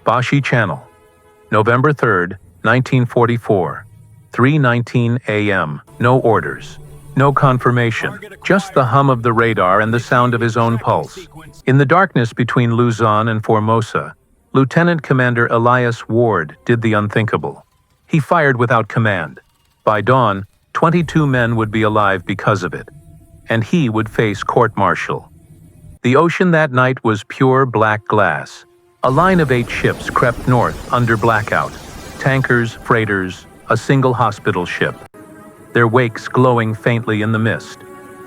Bashi Channel, November 3rd, 1944, 3:19 a.m. No orders. No confirmation, just the hum of the radar and the sound of his own pulse. In the darkness between Luzon and Formosa, Lieutenant Commander Elias Ward did the unthinkable. He fired without command. By dawn, 22 men would be alive because of it, and he would face court-martial. The ocean that night was pure black glass. A line of 8 ships crept north under blackout. Tankers, freighters, a single hospital ship. Their wakes glowing faintly in the mist.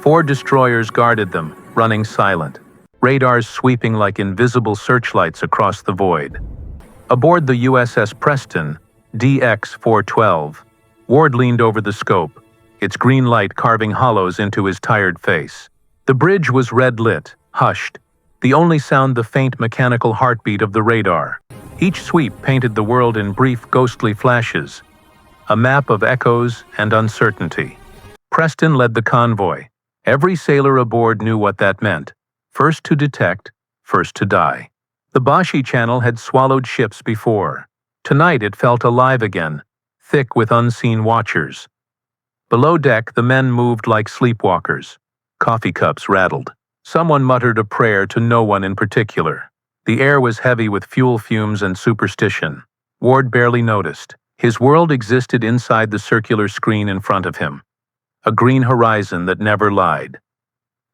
4 destroyers guarded them, running silent. Radars sweeping like invisible searchlights across the void. Aboard the USS Preston, DX-412, Ward leaned over the scope, its green light carving hollows into his tired face. The bridge was red-lit, hushed, the only sound the faint mechanical heartbeat of the radar. Each sweep painted the world in brief, ghostly flashes, a map of echoes and uncertainty. Preston led the convoy. Every sailor aboard knew what that meant. First to detect, first to die. The Bashi Channel had swallowed ships before. Tonight it felt alive again, thick with unseen watchers. Below deck, the men moved like sleepwalkers. Coffee cups rattled. Someone muttered a prayer to no one in particular. The air was heavy with fuel fumes and superstition. Ward barely noticed. His world existed inside the circular screen in front of him. A green horizon that never lied.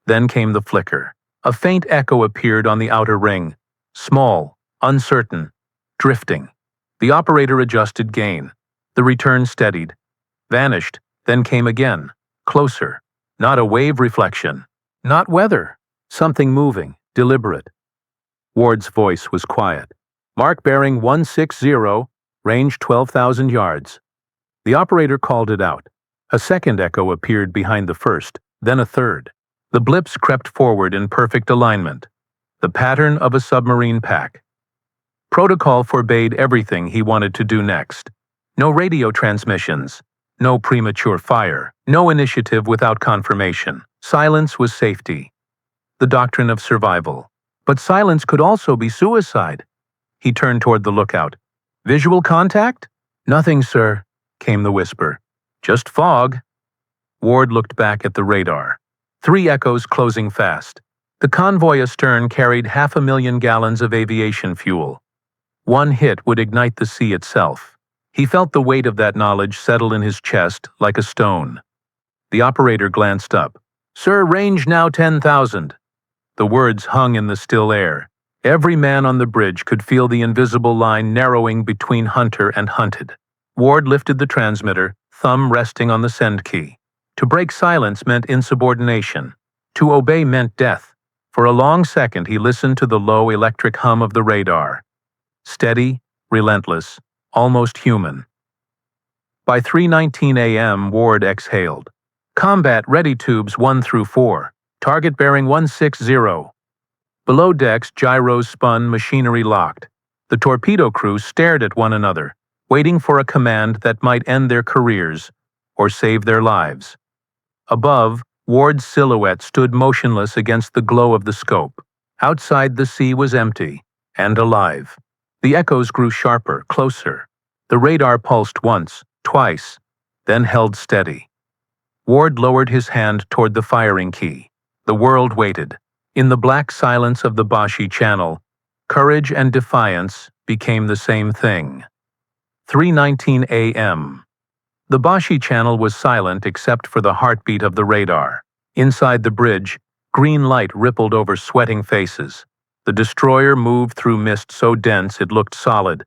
Then came the flicker. A faint echo appeared on the outer ring. Small, uncertain, drifting. The operator adjusted gain. The return steadied. Vanished, then came again. Closer. Not a wave reflection. Not weather. Something moving, deliberate. Ward's voice was quiet. Mark bearing 160, range 12,000 yards. The operator called it out. A second echo appeared behind the first, then a third. The blips crept forward in perfect alignment. The pattern of a submarine pack. Protocol forbade everything he wanted to do next. No radio transmissions. No premature fire. No initiative without confirmation. Silence was safety. The doctrine of survival. But silence could also be suicide. He turned toward the lookout. Visual contact? Nothing, sir, came the whisper. Just fog. Ward looked back at the radar. 3 echoes closing fast. The convoy astern carried 500,000 gallons of aviation fuel. One hit would ignite the sea itself. He felt the weight of that knowledge settle in his chest like a stone. The operator glanced up. Sir, range now 10,000. The words hung in the still air. Every man on the bridge could feel the invisible line narrowing between hunter and hunted. Ward lifted the transmitter, thumb resting on the send key. To break silence meant insubordination. To obey meant death. For a long second he listened to the low electric hum of the radar. Steady, relentless, almost human. By 3:19 a.m., Ward exhaled. Combat ready tubes 1 through 4. Target bearing 160. Below decks, gyros spun, machinery locked. The torpedo crew stared at one another, waiting for a command that might end their careers or save their lives. Above, Ward's silhouette stood motionless against the glow of the scope. Outside, the sea was empty and alive. The echoes grew sharper, closer. The radar pulsed once, twice, then held steady. Ward lowered his hand toward the firing key. The world waited. In the black silence of the Bashi Channel, courage and defiance became the same thing. 3:19 a.m. The Bashi Channel was silent except for the heartbeat of the radar. Inside the bridge, green light rippled over sweating faces. The destroyer moved through mist so dense it looked solid,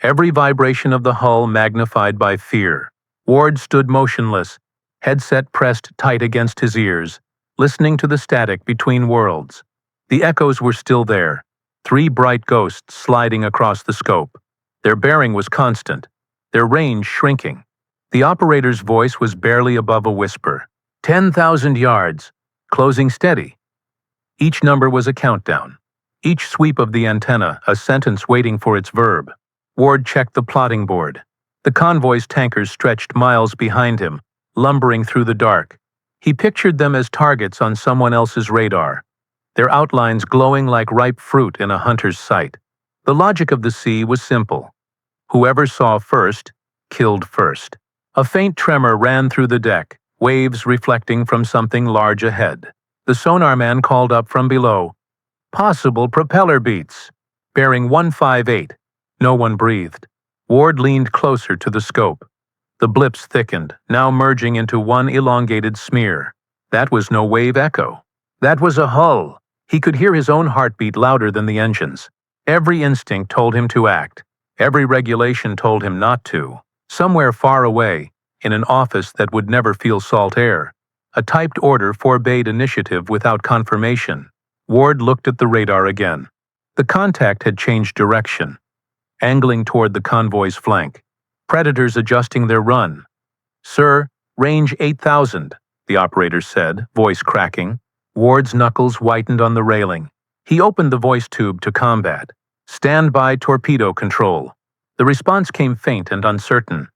every vibration of the hull magnified by fear. Ward stood motionless, headset pressed tight against his ears, listening to the static between worlds. The echoes were still there, 3 bright ghosts sliding across the scope. Their bearing was constant, their range shrinking. The operator's voice was barely above a whisper. 10,000 yards, closing steady. Each number was a countdown. Each sweep of the antenna, a sentence waiting for its verb. Ward checked the plotting board. The convoy's tankers stretched miles behind him, lumbering through the dark. He pictured them as targets on someone else's radar, their outlines glowing like ripe fruit in a hunter's sight. The logic of the sea was simple. Whoever saw first, killed first. A faint tremor ran through the deck, waves reflecting from something large ahead. The sonar man called up from below. Possible propeller beats. Bearing 158. No one breathed. Ward leaned closer to the scope. The blips thickened, now merging into one elongated smear. That was no wave echo. That was a hull. He could hear his own heartbeat louder than the engines. Every instinct told him to act. Every regulation told him not to. Somewhere far away, in an office that would never feel salt air, a typed order forbade initiative without confirmation. Ward looked at the radar again. The contact had changed direction, angling toward the convoy's flank. Predators adjusting their run. "Sir, range 8,000, the operator said, voice cracking. Ward's knuckles whitened on the railing. He opened the voice tube to combat. "Stand by torpedo control." The response came faint and uncertain.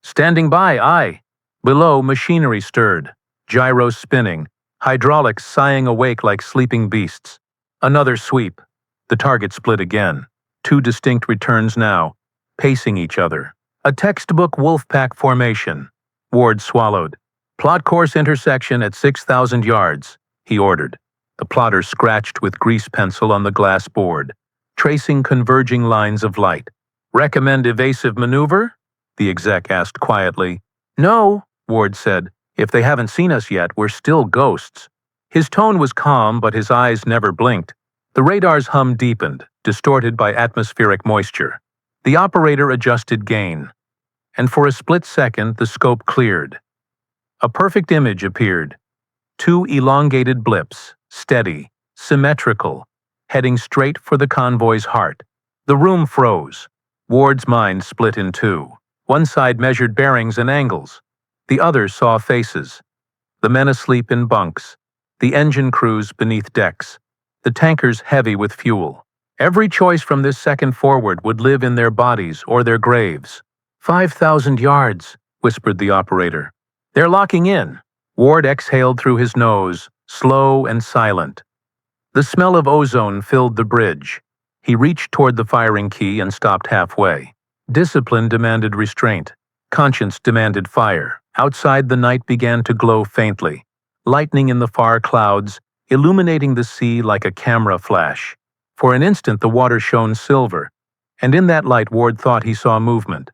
"Standing by, aye." Below, machinery stirred, gyros spinning, hydraulics sighing awake like sleeping beasts. Another sweep. The target split again. Two distinct returns now, pacing each other. A textbook wolfpack formation. Ward swallowed. "Plot course intersection at 6,000 yards, he ordered. The plotter scratched with grease pencil on the glass board, tracing converging lines of light. "Recommend evasive maneuver?" the exec asked quietly. "No," Ward said. "If they haven't seen us yet, we're still ghosts." His tone was calm, but his eyes never blinked. The radar's hum deepened, distorted by atmospheric moisture. The operator adjusted gain, and for a split second the scope cleared. A perfect image appeared. Two elongated blips, steady, symmetrical, heading straight for the convoy's heart. The room froze. Ward's mind split in two. One side measured bearings and angles. The other saw faces. The men asleep in bunks. The engine crews beneath decks. The tankers heavy with fuel. Every choice from this second forward would live in their bodies or their graves. 5,000 yards, whispered the operator. "They're locking in." Ward exhaled through his nose, slow and silent. The smell of ozone filled the bridge. He reached toward the firing key and stopped halfway. Discipline demanded restraint. Conscience demanded fire. Outside, the night began to glow faintly. Lightning in the far clouds, illuminating the sea like a camera flash. For an instant the water shone silver, and in that light Ward thought he saw movement.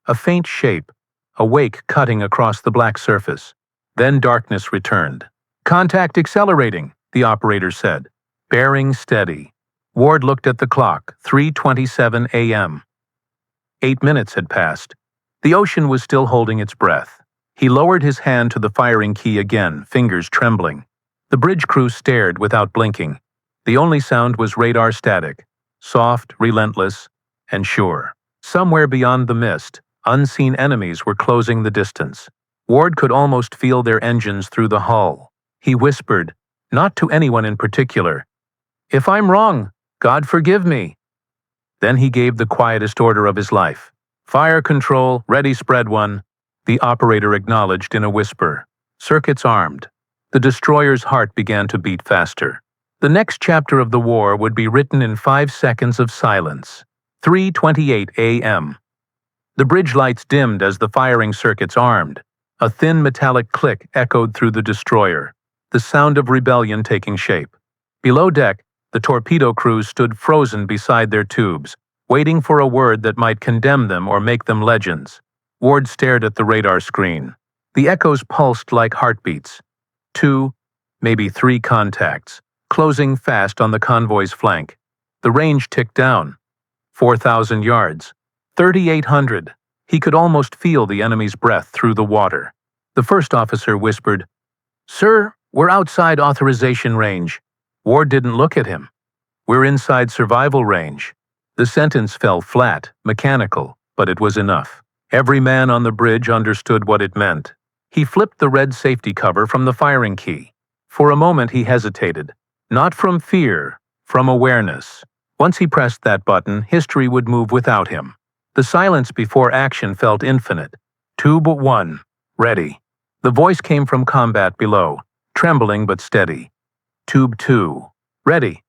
A faint shape, a wake cutting across the black surface. Then darkness returned. "Contact accelerating," the operator said. "Bearing steady." Ward looked at the clock, 3:27 a.m. 8 minutes had passed. The ocean was still holding its breath. He lowered his hand to the firing key again, fingers trembling. The bridge crew stared without blinking. The only sound was radar static, soft, relentless, and sure. Somewhere beyond the mist, unseen enemies were closing the distance. Ward could almost feel their engines through the hull. He whispered, not to anyone in particular, "If I'm wrong, God forgive me." Then he gave the quietest order of his life. "Fire control, ready spread one." The operator acknowledged in a whisper. Circuits armed. The destroyer's heart began to beat faster. The next chapter of the war would be written in 5 seconds of silence. 3:28 a.m. The bridge lights dimmed as the firing circuits armed. A thin metallic click echoed through the destroyer, the sound of rebellion taking shape. Below deck, the torpedo crews stood frozen beside their tubes, waiting for a word that might condemn them or make them legends. Ward stared at the radar screen. The echoes pulsed like heartbeats. 2, maybe 3 contacts, closing fast on the convoy's flank. The range ticked down. 4,000 yards. 3,800. He could almost feel the enemy's breath through the water. The first officer whispered, "Sir, we're outside authorization range." Ward didn't look at him. "We're inside survival range." The sentence fell flat, mechanical, but it was enough. Every man on the bridge understood what it meant. He flipped the red safety cover from the firing key. For a moment he hesitated. Not from fear, from awareness. Once he pressed that button, history would move without him. The silence before action felt infinite. Tube 1, ready. The voice came from combat below, trembling but steady. Tube 2, ready.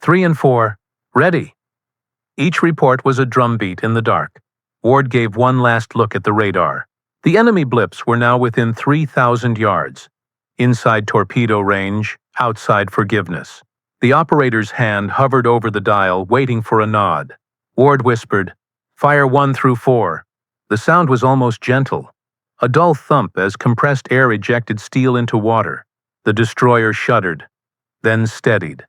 3 and 4, ready. Each report was a drumbeat in the dark. Ward gave one last look at the radar. The enemy blips were now within 3,000 yards. Inside torpedo range, outside forgiveness. The operator's hand hovered over the dial, waiting for a nod. Ward whispered, "Fire 1 through 4. The sound was almost gentle. A dull thump as compressed air ejected steel into water. The destroyer shuddered, then steadied.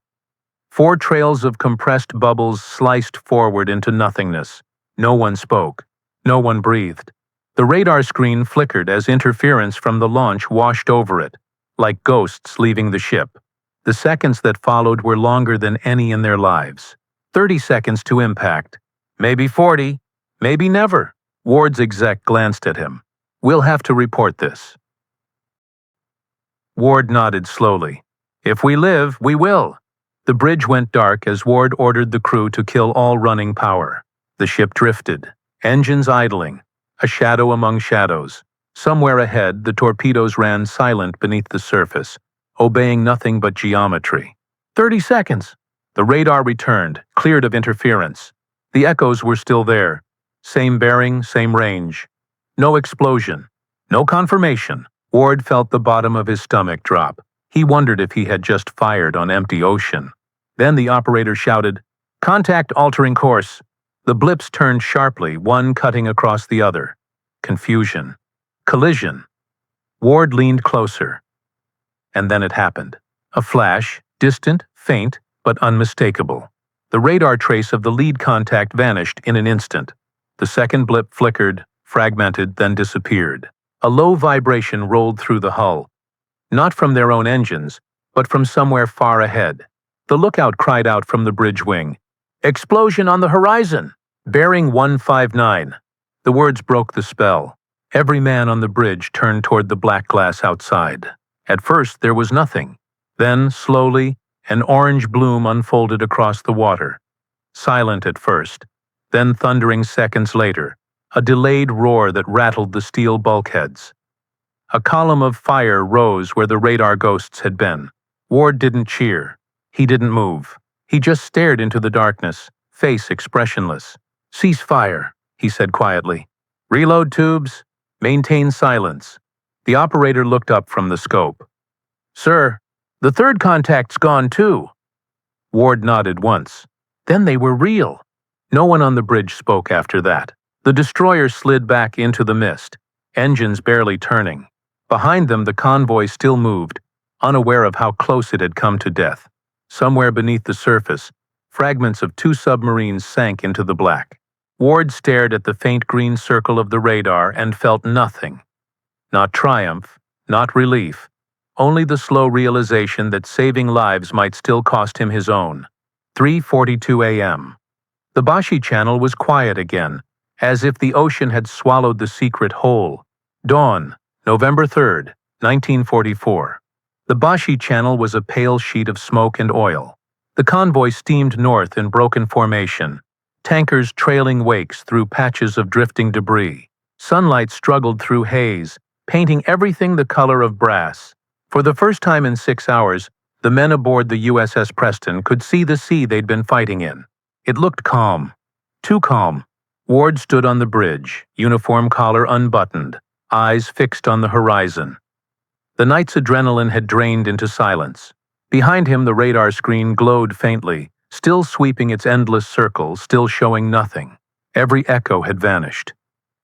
4 trails of compressed bubbles sliced forward into nothingness. No one spoke. No one breathed. The radar screen flickered as interference from the launch washed over it, like ghosts leaving the ship. The seconds that followed were longer than any in their lives. 30 seconds to impact. Maybe 40. Maybe never. Ward's exec glanced at him. "We'll have to report this." Ward nodded slowly. "If we live, we will." The bridge went dark as Ward ordered the crew to kill all running power. The ship drifted, engines idling, a shadow among shadows. Somewhere ahead, the torpedoes ran silent beneath the surface, obeying nothing but geometry. 30 seconds. The radar returned, cleared of interference. The echoes were still there. Same bearing, same range. No explosion. No confirmation. Ward felt the bottom of his stomach drop. He wondered if he had just fired on empty ocean. Then the operator shouted, "Contact altering course." The blips turned sharply, one cutting across the other. Confusion. Collision. Ward leaned closer. And then it happened. A flash, distant, faint, but unmistakable. The radar trace of the lead contact vanished in an instant. The second blip flickered, fragmented, then disappeared. A low vibration rolled through the hull. Not from their own engines, but from somewhere far ahead. The lookout cried out from the bridge wing, "Explosion on the horizon! Bearing 159. The words broke the spell. Every man on the bridge turned toward the black glass outside. At first, there was nothing. Then, slowly, an orange bloom unfolded across the water. Silent at first, then thundering seconds later, a delayed roar that rattled the steel bulkheads. A column of fire rose where the radar ghosts had been. Ward didn't cheer. He didn't move. He just stared into the darkness, face expressionless. "Cease fire," he said quietly. "Reload tubes. Maintain silence." The operator looked up from the scope. "Sir, the third contact's gone too." Ward nodded once. Then they were real. No one on the bridge spoke after that. The destroyer slid back into the mist, engines barely turning. Behind them, the convoy still moved, unaware of how close it had come to death. Somewhere beneath the surface, fragments of 2 submarines sank into the black. Ward stared at the faint green circle of the radar and felt nothing. Not triumph, not relief, only the slow realization that saving lives might still cost him his own. 3:42 a.m. The Bashi channel was quiet again, as if the ocean had swallowed the secret whole. Dawn, November 3rd, 1944. The Bashi channel was a pale sheet of smoke and oil. The convoy steamed north in broken formation, tankers trailing wakes through patches of drifting debris. Sunlight struggled through haze, painting everything the color of brass. For the first time in 6 hours, the men aboard the USS Preston could see the sea they'd been fighting in. It looked calm. Too calm. Ward stood on the bridge, uniform collar unbuttoned, eyes fixed on the horizon. The night's adrenaline had drained into silence. Behind him, the radar screen glowed faintly, still sweeping its endless circle, still showing nothing. Every echo had vanished.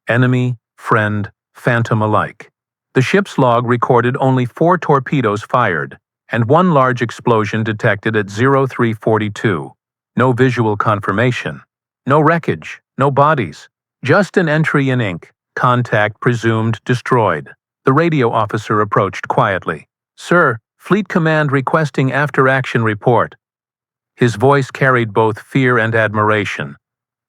Enemy, friend, phantom alike. The ship's log recorded only 4 torpedoes fired, and 1 large explosion detected at 0342. No visual confirmation. No wreckage. No bodies. Just an entry in ink. Contact presumed destroyed. The radio officer approached quietly. "Sir, Fleet Command requesting after-action report." His voice carried both fear and admiration,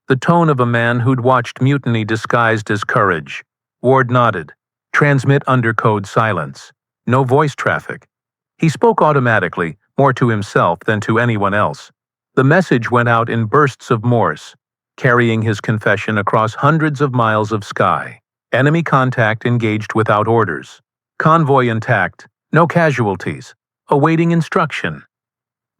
the tone of a man who'd watched mutiny disguised as courage. Ward nodded. "Transmit under code silence. No voice traffic." He spoke automatically, more to himself than to anyone else. The message went out in bursts of Morse, carrying his confession across hundreds of miles of sky. Enemy contact engaged without orders. Convoy intact. No casualties. Awaiting instruction.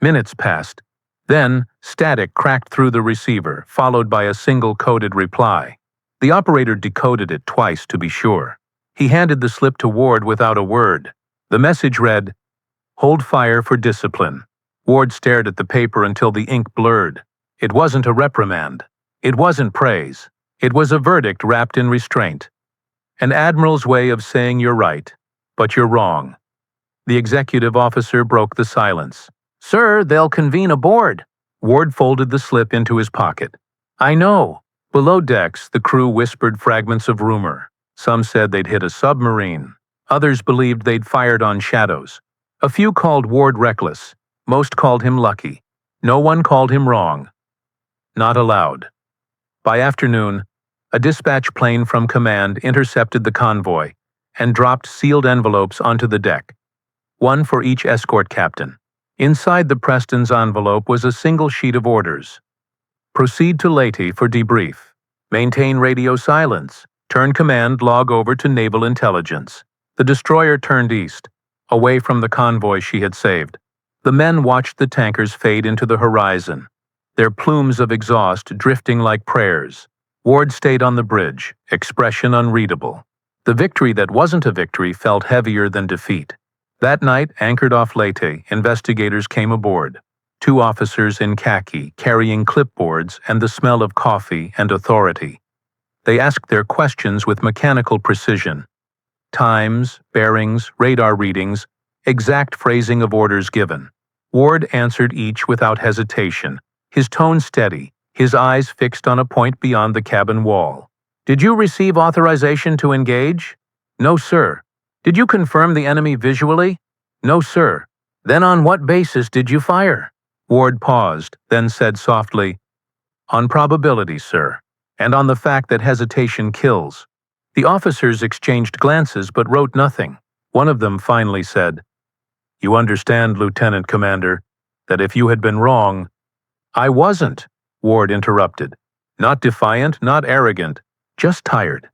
Minutes passed. Then, Static cracked through the receiver, followed by a single coded reply. The operator decoded it twice to be sure. He handed the slip to Ward without a word. The message read, "Hold fire for discipline." Ward stared at the paper until the ink blurred. It wasn't a reprimand. It wasn't praise. It was a verdict wrapped in restraint. An admiral's way of saying you're right, but you're wrong. The executive officer broke the silence. "Sir, they'll convene aboard." Ward folded the slip into his pocket. "I know." Below decks, the crew whispered fragments of rumor. Some said they'd hit a submarine. Others believed they'd fired on shadows. A few called Ward reckless. Most called him lucky. No one called him wrong. Not allowed. By afternoon, a dispatch plane from command intercepted the convoy and dropped sealed envelopes onto the deck, one for each escort captain. Inside the Preston's envelope was a single sheet of orders. Proceed to Leyte for debrief. Maintain radio silence. Turn command log over to naval intelligence. The destroyer turned east, away from the convoy she had saved. The men watched the tankers fade into the horizon, their plumes of exhaust drifting like prayers. Ward stayed on the bridge, expression unreadable. The victory that wasn't a victory felt heavier than defeat. That night, anchored off Leyte, investigators came aboard. 2 officers in khaki, carrying clipboards and the smell of coffee and authority. They asked their questions with mechanical precision. Times, bearings, radar readings, exact phrasing of orders given. Ward answered each without hesitation, his tone steady, his eyes fixed on a point beyond the cabin wall. "Did you receive authorization to engage?" "No, sir." "Did you confirm the enemy visually?" "No, sir." "Then on what basis did you fire?" Ward paused, then said softly, "On probability, sir, and on the fact that hesitation kills." The officers exchanged glances but wrote nothing. One of them finally said, "You understand, Lieutenant Commander, that if you had been wrong—" "I wasn't," Ward interrupted. "Not defiant, not arrogant, just tired."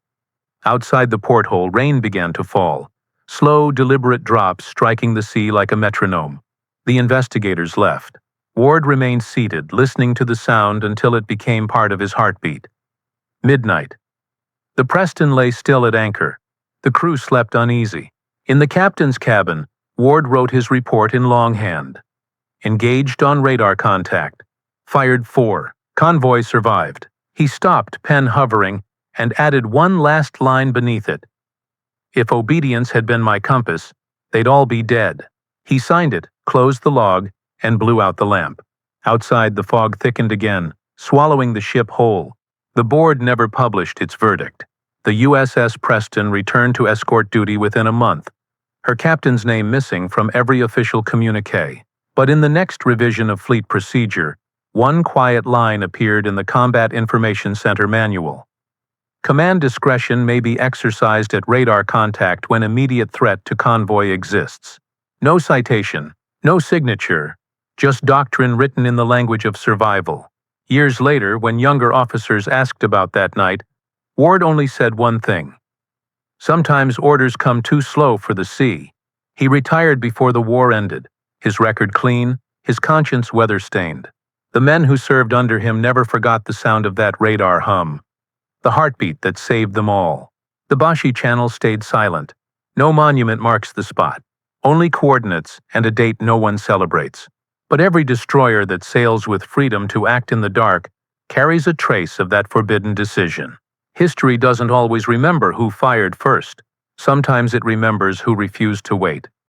Outside the porthole, rain began to fall, slow, deliberate drops striking the sea like a metronome. The investigators left. Ward remained seated, listening to the sound until it became part of his heartbeat. Midnight. The Preston lay still at anchor. The crew slept uneasy. In the captain's cabin, Ward wrote his report in longhand. Engaged on radar contact. Fired 4. Convoy survived. He stopped, pen hovering, and added one last line beneath it. If obedience had been my compass, they'd all be dead. He signed it, closed the log, and blew out the lamp. Outside, the fog thickened again, swallowing the ship whole. The board never published its verdict. The USS Preston returned to escort duty within a month, her captain's name missing from every official communique. But in the next revision of fleet procedure, one quiet line appeared in the Combat Information Center manual. Command discretion may be exercised at radar contact when immediate threat to convoy exists. No citation, no signature, just doctrine written in the language of survival. Years later, when younger officers asked about that night, Ward only said one thing. Sometimes orders come too slow for the sea. He retired before the war ended, his record clean, his conscience weather-stained. The men who served under him never forgot the sound of that radar hum, the heartbeat that saved them all. The Bashi channel stayed silent. No monument marks the spot, only coordinates and a date no one celebrates. But every destroyer that sails with freedom to act in the dark carries a trace of that forbidden decision. History doesn't always remember who fired first. Sometimes it remembers who refused to wait.